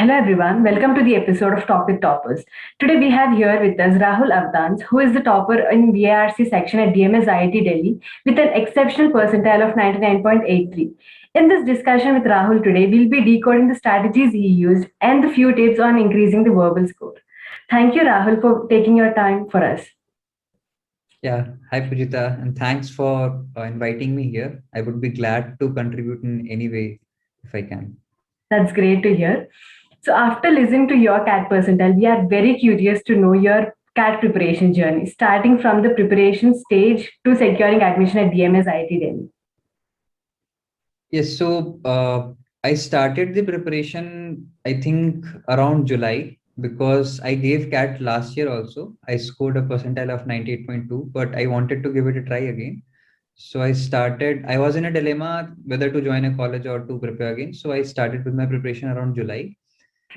Hello everyone, welcome to the episode of Talk with Toppers. Today we have here with us Rahul Awtans, who is the topper in VARC section at DMS IIT Delhi with an exceptional percentile of 99.83. In this discussion with Rahul today, we'll be decoding the strategies he used and the few tips on increasing the verbal score. Thank you Rahul for taking your time for us. Yeah, hi Pujita, and thanks for inviting me here. I would be glad to contribute in any way if I can. That's great to hear. So, after listening to your CAT percentile, we are very curious to know your CAT preparation journey, starting from the preparation stage to securing admission at DMS IIT Delhi. Yes, so I started the preparation, I think around July, because I gave CAT last year also. I scored a percentile of 98.2, but I wanted to give it a try again. So I was in a dilemma whether to join a college or to prepare again. So I started with my preparation around July.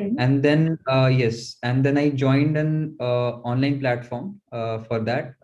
Okay. And then, and then I joined an online platform for that.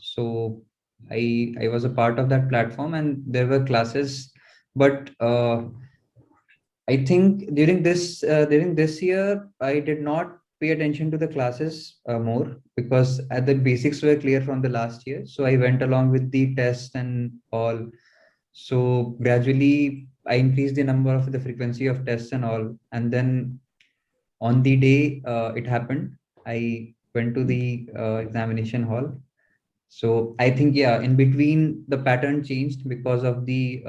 So I was a part of that platform, and there were classes. But I think during this year, I did not pay attention to the classes more because the basics were clear from the last year. So I went along with the test and all. So gradually, I increased the number of the frequency of tests and all, and then on the day it happened, I went to the examination hall. So I think, yeah, in between the pattern changed because of the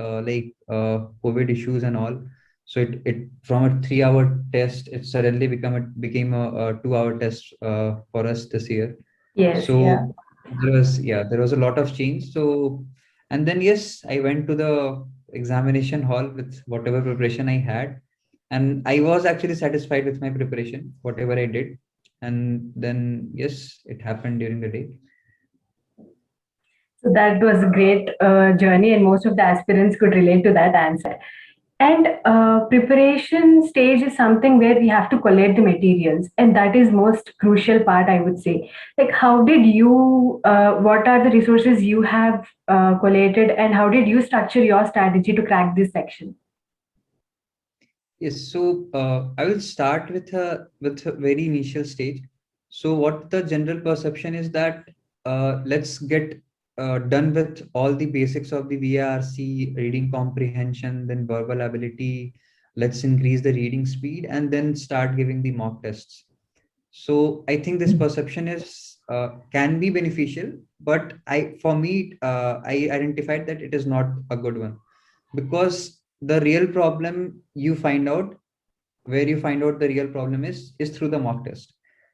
COVID issues and all. So it from a 3 hour test, it suddenly became a 2 hour test for us this year. Yes, yeah. So there was a lot of change. So, and then yes, I went to the examination hall with whatever preparation I had, and I was actually satisfied with my preparation, whatever I did. And then yes, it happened during the day. So, that was a great journey, and most of the aspirants could relate to that answer. And preparation stage is something where we have to collect the materials, and that is most crucial part, I would say. Like, how did you? What are the resources you have collated, and how did you structure your strategy to crack this section? Yes, so I will start with a very initial stage. So what the general perception is that let's get done with all the basics of the VRC, reading comprehension, then verbal ability. Let's increase the reading speed and then start giving the mock tests. So I think this perception is can be beneficial, but for me I identified that it is not a good one, because the real problem you find out where you find out the real problem is through the mock test.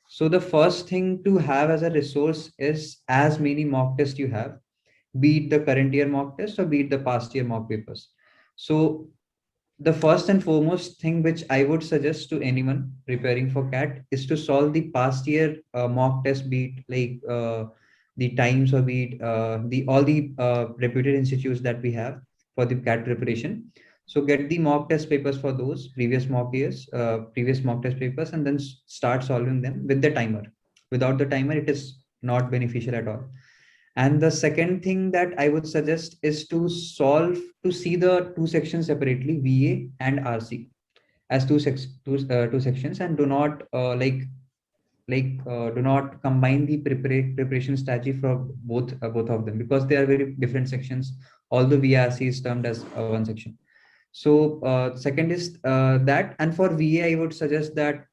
So the first thing to have as a resource is as many mock tests you have, be it the current year mock test or be it the past year mock papers. So the first and foremost thing which I would suggest to anyone preparing for CAT is to solve the past year mock test, be it the times or be it the all the reputed institutes that we have for the CAT preparation. So get the mock test papers for those previous mock years, previous mock test papers, and then start solving them with the timer. Without the timer, it is not beneficial at all. And the second thing that I would suggest is to see the two sections separately, VA and RC, as two sections, and do not do not combine the preparation strategy for both of them, because they are very different sections. Although VRC is termed as one section. So second is that, and for VA, I would suggest that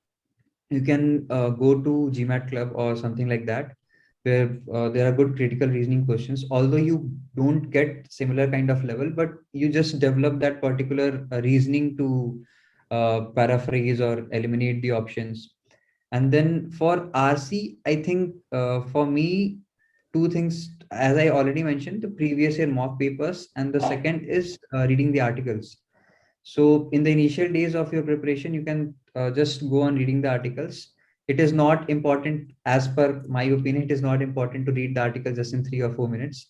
you can go to GMAT Club or something like that, where there are good critical reasoning questions. Although you don't get similar kind of level, but you just develop that particular reasoning to paraphrase or eliminate the options. And then for RC, I think for me, two things, as I already mentioned, the previous year mock papers, and the second is reading the articles. So in the initial days of your preparation, you can just go on reading the articles. It is not important, as per my opinion, it is not important to read the article just in 3 or 4 minutes.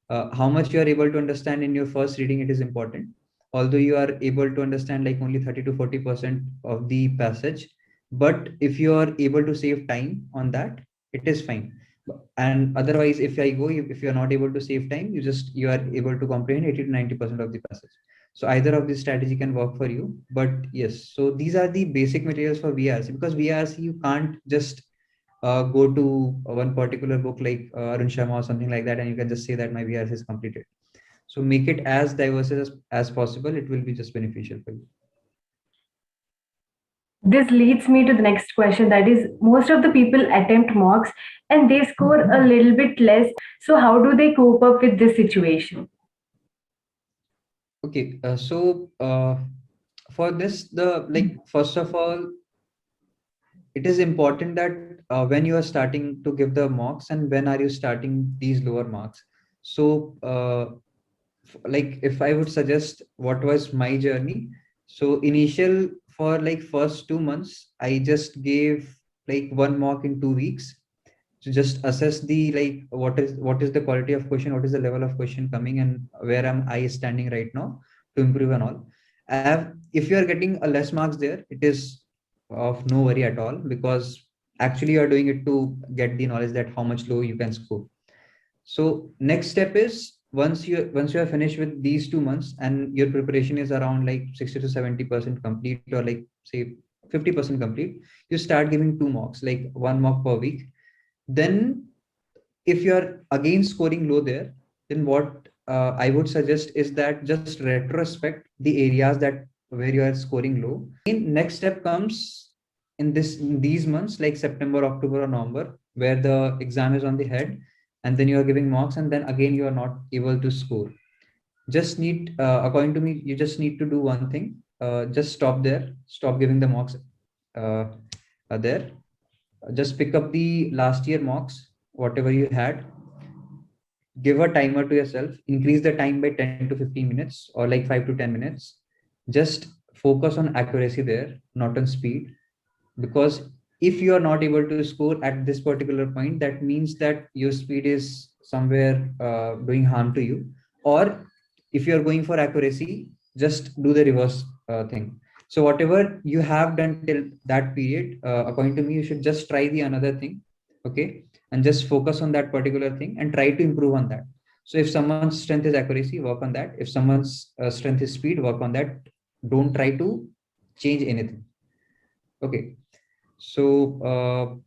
How much you are able to understand in your first reading, it is important. Although you are able to understand like only 30 to 40% of the passage, but if you are able to save time on that, it is fine. And otherwise, if you are not able to save time, you are able to comprehend 80 to 90% of the passage. So either of this strategy can work for you. But yes, so these are the basic materials for VRC, because VRC you can't just go to one particular book like Arun Sharma or something like that, and you can just say that my VRC is completed. So make it as diverse as possible. It will be just beneficial for you. This leads me to the next question, that is, most of the people attempt mocks and they score a little bit less. So, how do they cope up with this situation? Okay, for this, the like first of all, it is important that when you are starting to give the marks and when are you starting these lower marks. So like if I would suggest what was my journey, so initial for like first 2 months I just gave like one mock in 2 weeks to just assess the like what is the quality of question, what is the level of question coming, and where am I standing right now to improve and all. If you are getting a less marks there, it is of no worry at all, because actually you are doing it to get the knowledge that how much low you can score. So next step is, once you are finished with these 2 months and your preparation is around like 60 to 70% complete, or like say 50% complete, you start giving two mocks, like one mock per week. Then if you're again scoring low there, then what I would suggest is that just retrospect the areas that where you are scoring low. In next step comes in these months like September, October, or November, where the exam is on the head, and then you are giving mocks, and then again you are not able to score. Just need, according to me, you just need to do one thing. Just stop there, stop giving the mocks uh, there. Just pick up the last year mocks, whatever you had, give a timer to yourself, increase the time by 10 to 15 minutes or like 5 to 10 minutes. Just focus on accuracy there, not on speed. Because if you are not able to score at this particular point, that means that your speed is somewhere doing harm to you. Or if you are going for accuracy, just do the reverse thing. So whatever you have done till that period, according to me, you should just try the another thing. Okay, and just focus on that particular thing and try to improve on that. So if someone's strength is accuracy, work on that. If someone's strength is speed, work on that. Don't try to change anything. Okay, so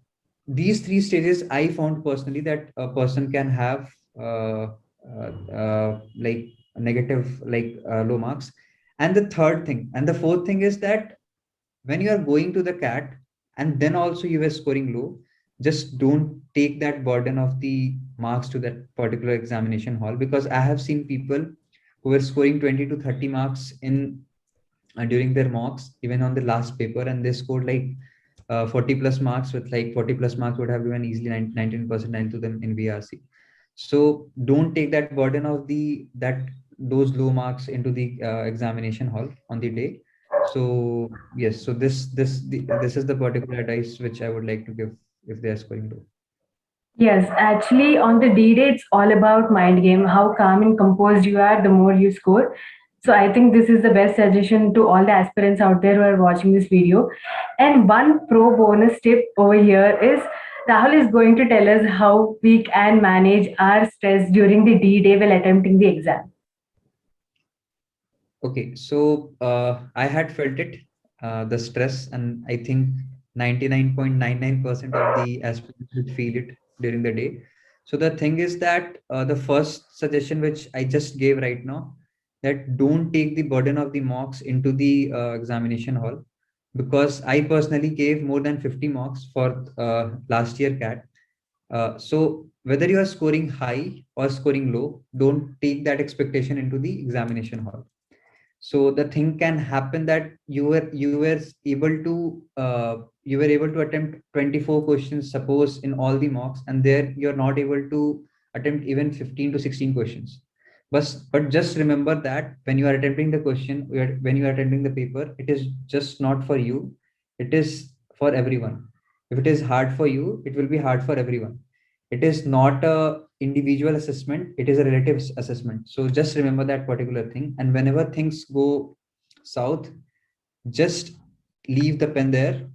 these three stages I found personally that a person can have like negative like low marks. And the third thing and the fourth thing is that when you are going to the cat and then also you were scoring low, just don't take that burden of the marks to that particular examination hall, because I have seen people who were scoring 20 to 30 marks in during their mocks, even on the last paper, and they scored like 40 plus marks, with like 40 plus marks would have given easily 19% to them in VRC. So don't take that burden of the that those low marks into the examination hall on the day. So yes, so this is the particular advice which I would like to give if they are scoring low. Yes, actually, on the D-Day, it's all about mind game. How calm and composed you are, the more you score. So I think this is the best suggestion to all the aspirants out there who are watching this video. And one pro bonus tip over here is Rahul is going to tell us how we can manage our stress during the D-Day while attempting the exam. Okay, so I had felt it, the stress, and I think 99.99% of the aspirants would feel it during the day. So the thing is that the first suggestion which I just gave right now, that don't take the burden of the mocks into the examination hall, because I personally gave more than 50 mocks for last year CAT. So whether you are scoring high or scoring low, don't take that expectation into the examination hall. So the thing can happen that you were able to attempt 24 questions suppose in all the mocks, and there you're not able to attempt even 15 to 16 questions. But just remember that when you are attempting the question, when you are attempting the paper, it is just not for you, it is for everyone. If it is hard for you, it will be hard for everyone. It is not a individual assessment, it is a relative assessment. So just remember that particular thing, and whenever things go south, just leave the pen there,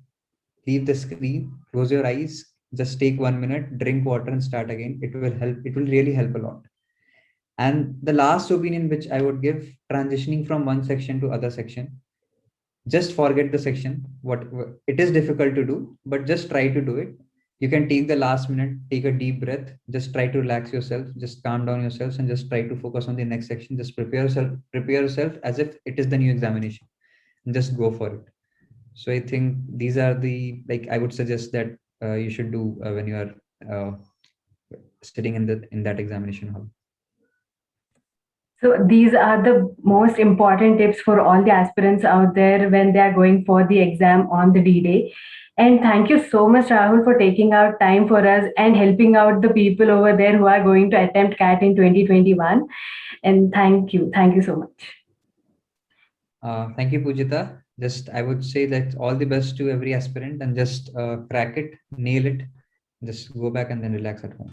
leave the screen, close your eyes, just take 1 minute, drink water, and start again. It will help, it will really help a lot. And the last opinion which I would give, transitioning from one section to other section, just forget the section. What it is difficult to do, but just try to do it. You can take the last minute, take a deep breath, just try to relax yourself, just calm down yourselves, and just try to focus on the next section. Just prepare yourself as if it is the new examination, and just go for it. So I think these are the, like, I would suggest that you should do when you are sitting in that examination hall. So these are the most important tips for all the aspirants out there when they are going for the exam on the D-Day. And thank you so much, Rahul, for taking out time for us and helping out the people over there who are going to attempt CAT in 2021. And thank you. Thank you so much. Thank you, Pujita. Just I would say that all the best to every aspirant, and just crack it, nail it, just go back and then relax at home.